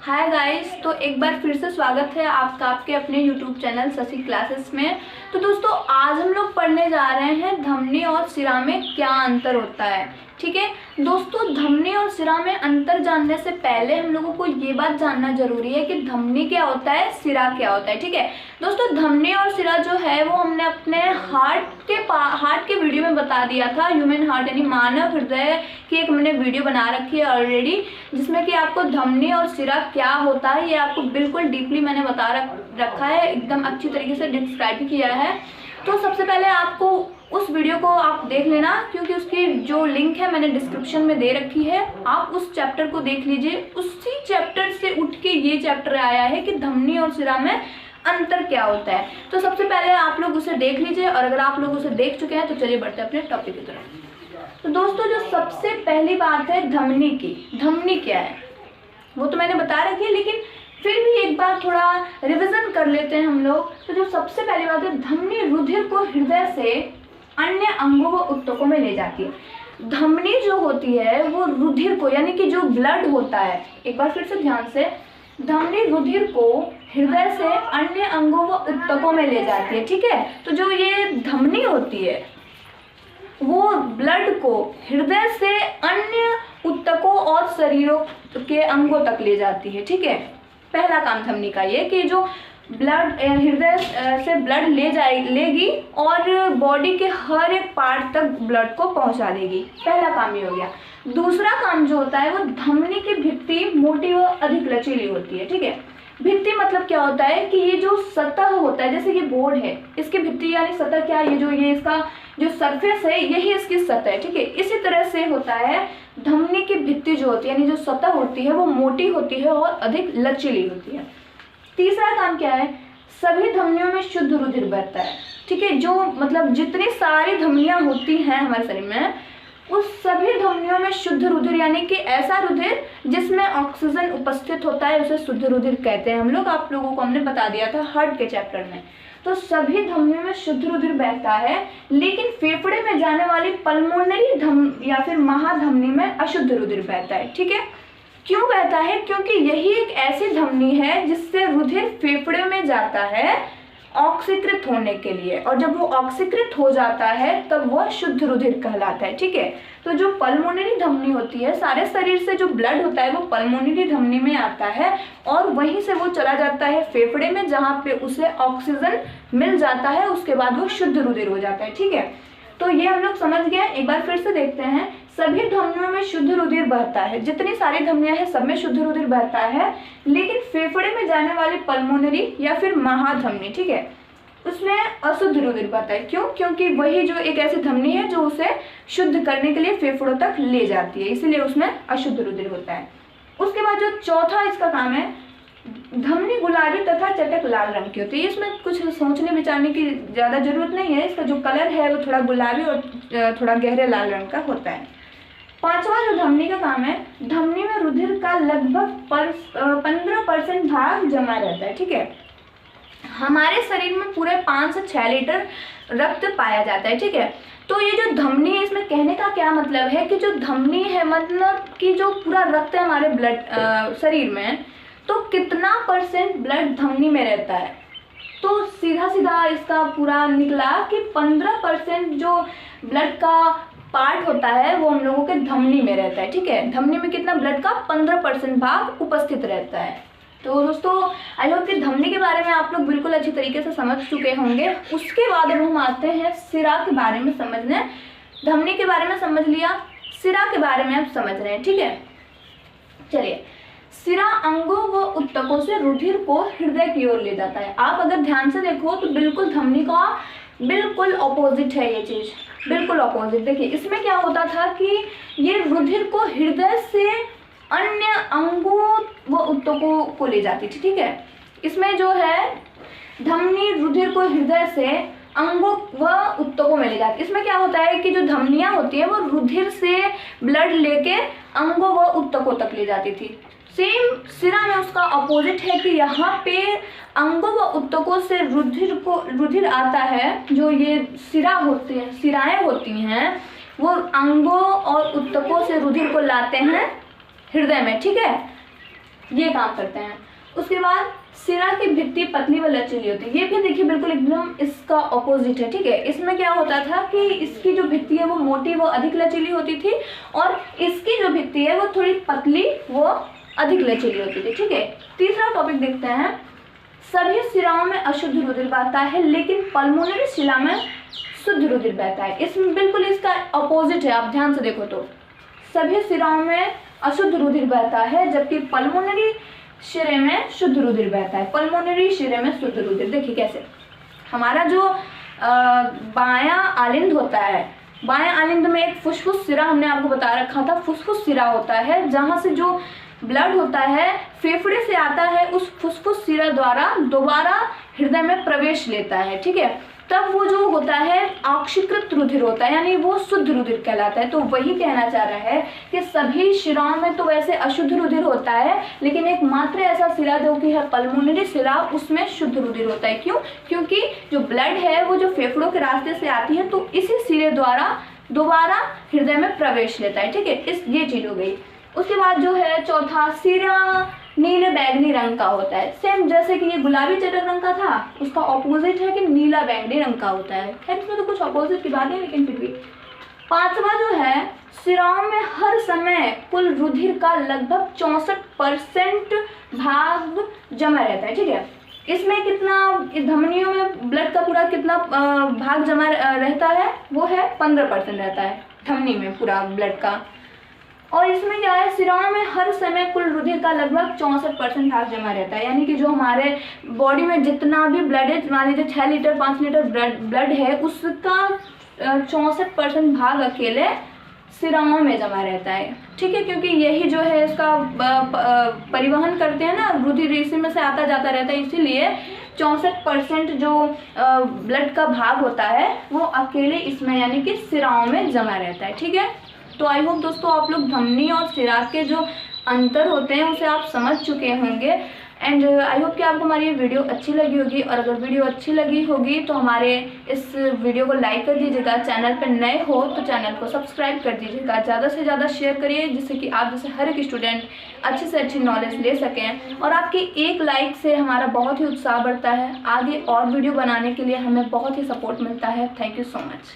Hi guys, तो एक बार फिर से स्वागत है आपका आपके अपने यूट्यूब चैनल शशि क्लासेस में। तो दोस्तों, आज हम लोग पढ़ने जा रहे हैं धमनी और सिरा में क्या अंतर होता है। ठीक है दोस्तों, धमनी और सिरा में अंतर जानने से पहले हम लोगों को ये बात जानना जरूरी है कि धमनी क्या होता है, सिरा क्या होता है। ठीक है दोस्तों, धमनी और सिरा जो है वो हमने अपने हार्ट के वीडियो में बता दिया था। ह्यूमन हार्ट यानी मानव हृदय की एक मैंने वीडियो बना रखी है ऑलरेडी, जिसमें कि आपको धमनी और सिरा क्या होता है ये आपको बिल्कुल डीपली मैंने बता रखा है, एकदम अच्छी तरीके से डिस्क्राइब किया है। तो सबसे पहले आपको उस वीडियो को आप देख लेना, क्योंकि उसकी जो लिंक है मैंने डिस्क्रिप्शन में दे रखी है। आप उस चैप्टर को देख लीजिए। उसी चैप्टर से उठ के ये चैप्टर आया है कि धमनी और सिरा में अंतर क्या होता है। तो सबसे पहले आप लोग उसे देख लीजिए, और अगर आप लोग उसे देख चुके हैं तो चलिए बढ़ते हैं अपने टॉपिक की तरफ। तो दोस्तों, जो सबसे पहली बात है धमनी की, धमनी क्या है वो तो मैंने बता रखी है, लेकिन फिर भी एक बार थोड़ा रिवीजन कर लेते हैं हम लोग। तो जो सबसे पहली बात है, धमनी रुधिर को हृदय से अन्य अंगों व ऊतकों में ले जाती है। धमनी जो होती है वो रुधिर को, यानी कि जो ब्लड होता है, एक बार फिर से ध्यान से, धमनी रुधिर को हृदय से अन्य अंगों व ऊतकों में ले जाती है। ठीक है, तो जो ये धमनी होती है वो ब्लड को हृदय से अन्य ऊतकों और शरीरों के अंगों तक ले जाती है। ठीक है, पहला काम धमनी का ये कि जो ब्लड हृदय से ब्लड लेगी और बॉडी के हर एक पार्ट तक ब्लड को पहुंचा देगी। पहला काम ये हो गया। दूसरा काम जो होता है वो धमनी की भित्ति मोटी व अधिक लचीली होती है। ठीक है, भित्ति मतलब क्या होता है कि ये जो सतह होता है, जैसे ये बोर्ड है, इसकी भित्ति यानी सतह क्या है, ये इसका जो सरफेस है यही इसकी सतह है। ठीक है, इसी तरह से होता है धमनी की भित्ति जो होती है, यानी जो सतह होती है वो मोटी होती है और अधिक लचीली होती है। तीसरा काम क्या है, सभी धमनियों में शुद्ध रुधिर बहता है। ठीक है, जो मतलब जितनी सारी धमनियां होती हैं हमारे शरीर में, उस सभी धमनियों में शुद्ध रुधिर, यानी कि ऐसा रुधिर जिसमें ऑक्सीजन उपस्थित होता है उसे शुद्ध रुधिर कहते हैं हम लोग। आप लोगों को हमने बता दिया था हार्ट के चैप्टर में। तो सभी धमनियों में शुद्ध रुधिर बहता है, लेकिन फेफड़े में जाने वाली पल्मोनरी या फिर महाधमनी में अशुद्ध रुधिर बहता है। ठीक है, क्यों बहता है? क्योंकि यही एक ऐसी धमनी है जिससे रुधिर फेफड़े में जाता है ऑक्सीकृत होने के लिए, और जब वो ऑक्सीकृत हो जाता है तब वह शुद्ध रुधिर कहलाता है। ठीक है, तो जो पल्मोनरी धमनी होती है, सारे शरीर से जो ब्लड होता है वो पल्मोनरी धमनी में आता है और वहीं से वो चला जाता है फेफड़े में, जहाँ पे उसे ऑक्सीजन मिल जाता है, उसके बाद वो शुद्ध रुधिर हो जाता है। ठीक है, तो ये हम लोग समझ गए। एक बार फिर से देखते हैं। सभी धमनियों में शुद्ध रुधिर बहता है, जितनी सारी धमनियां हैं सब में शुद्ध रुधिर बहता है, लेकिन फेफड़े में जाने वाली पल्मोनरी या फिर महाधमनी, ठीक है, उसमें अशुद्ध रुधिर बहता है। क्यों? क्योंकि वही जो एक ऐसी धमनी है जो उसे शुद्ध करने के लिए फेफड़ों तक ले जाती है, इसीलिए उसमें अशुद्ध रुधिर होता है। उसके बाद जो चौथा इसका काम है, धमनी गुलाबी तथा चटक लाल रंग की होती है। इसमें कुछ सोचने विचारने की ज़्यादा जरूरत नहीं है। इसका जो कलर है वो थोड़ा गुलाबी और थोड़ा गहरे लाल रंग का होता है। पांचवा जो धमनी का काम है, धमनी में रुधिर का लगभग 15% भाग जमा रहता है। ठीक है, हमारे शरीर में पूरे 5 से 6 लीटर रक्त पाया जाता है। ठीक है, तो ये जो धमनी है, इसमें कहने का क्या मतलब है कि जो धमनी है मतलब कि जो पूरा रक्त है हमारे ब्लड शरीर में, तो कितना % ब्लड धमनी में रहता है। तो सीधा सीधा इसका पूरा निकला कि 15% जो ब्लड का पार्ट होता है वो हम लोगों के धमनी में रहता है। ठीक है, धमनी में कितना ब्लड का 15% भाग उपस्थित रहता है। तो दोस्तों, आई होप कि धमनी के बारे में आप लोग बिल्कुल अच्छी तरीके से समझ चुके होंगे। उसके बाद अब हम आते हैं सिरा के बारे में समझने। धमनी के बारे में समझ लिया, सिरा के बारे में आप समझ रहे हैं। ठीक है, चलिए। सिरा अंगों व ऊतकों से रुधिर को हृदय की ओर ले जाता है। आप अगर ध्यान से देखो तो बिल्कुल धमनी का बिल्कुल ऑपोजिट है ये चीज, बिल्कुल ऑपोजिट। देखिए, इसमें क्या होता था कि ये रुधिर को हृदय से अन्य अंगों व ऊतकों को ले जाती थी। ठीक है, इसमें जो है धमनी रुधिर को हृदय से अंगों व ऊतकों में ले जाती है। इसमें क्या होता है कि जो धमनियां होती है वो रुधिर से ब्लड लेके अंगों व ऊतकों तक ले जाती थी। सेम सिरा में उसका अपोजिट है कि यहाँ पे अंगों व ऊतकों से रुधिर आता है। जो ये सिरा होते हैं, सिराएं होती हैं, वो अंगों और ऊतकों से रुधिर को लाते हैं हृदय में। ठीक है, ये काम करते हैं। उसके बाद सिरा की भित्ति पतली व लचीली होती है। ये भी देखिए बिल्कुल एकदम इसका ऑपोजिट है, ठीक है। इसमें क्या होता था कि इसकी जो भित्ति है वो मोटी व अधिक लचीली होती थी और इसकी जो भित्ति है वो थोड़ी पतली व अधिक लचीली होती थी, ठीक है। तीसरा टॉपिक देखते हैं। सभी सिराओं में अशुद्ध रुधिर बहता है लेकिन पल्मोनरी शिरा में शुद्ध रुधिर बहता है। इसमें बिल्कुल इसका ऑपोजिट है, आप ध्यान से देखो तो सभी सिराओं में अशुद्ध रुधिर बहता है जबकि पल्मोनरी शिरे में शुद्ध रुधिर बहता है। पल्मोनरी शिरे में शुद्ध रुधिर, देखिए कैसे हमारा जो बायां आलिंद होता है, बायां आलिंद में एक फुसफुस सिरा हमने आपको बता रखा था, फुसफुस सिरा होता है जहां से जो ब्लड होता है फेफड़े से आता है, उस फुसफुस सिरा द्वारा दोबारा हृदय में प्रवेश लेता है, ठीक है। तब वो जो होता है ऑक्सीकृत रुधिर होता है, यानी वो शुद्ध रुधिर कहलाता है। तो वही कहना चाह रहा है कि सभी शिराओं में तो वैसे अशुद्ध रुधिर होता है लेकिन एक मात्र ऐसा सिरा जो कि है पल्मोनरी शिरा, उसमें शुद्ध रुधिर होता है। क्यों? क्योंकि जो ब्लड है वो जो फेफड़ों के रास्ते से आती है तो इसी सिरे द्वारा दोबारा हृदय में प्रवेश लेता है, ठीक है। ये चीज हो गई। उसके बाद जो है चौथा, सिरा नीले बैंगनी रंग का होता है। सेम जैसे कि ये गुलाबी चटक रंग का था, उसका ऑपोजिट है कि नीला बैंगनी रंग का होता है। खैर इसमें तो कुछ ऑपोजिट की बात है लेकिन फिर भी। पांचवा जो है, सिराओं में हर समय कुल रुधिर का लगभग 64% भाग जमा रहता है, ठीक है। इसमें कितना, धमनियों में ब्लड का पूरा कितना भाग जमा रहता है, वो है 15% रहता है धमनी में पूरा ब्लड का। और इसमें क्या है, सिराओं में हर समय कुल रुधिर का लगभग 64% भाग जमा रहता है। यानी कि जो हमारे बॉडी में जितना भी ब्लड है, मान लीजिए 6 लीटर 5 लीटर ब्लड है, उसका 64% भाग अकेले सिराओं में जमा रहता है, ठीक है। क्योंकि यही जो है इसका परिवहन करते हैं ना, रुधिर इसी में से आता जाता रहता है, इसीलिए 64% जो ब्लड का भाग होता है वो अकेले इसमें यानी कि सिराओं में जमा रहता है, ठीक है। तो आई होप दोस्तों आप लोग धमनी और सिरा के जो अंतर होते हैं उसे आप समझ चुके होंगे। एंड आई होप कि आपको हमारी ये वीडियो अच्छी लगी होगी, और अगर वीडियो अच्छी लगी होगी तो हमारे इस वीडियो को लाइक कर दीजिएगा। चैनल पर नए हो तो चैनल को सब्सक्राइब कर दीजिएगा, ज़्यादा से ज़्यादा शेयर करिए जिससे कि आप जैसे हर एक स्टूडेंट अच्छी से अच्छी नॉलेज ले सकें। और आपके एक लाइक से हमारा बहुत ही उत्साह बढ़ता है, आगे और वीडियो बनाने के लिए हमें बहुत ही सपोर्ट मिलता है। Thank you so much.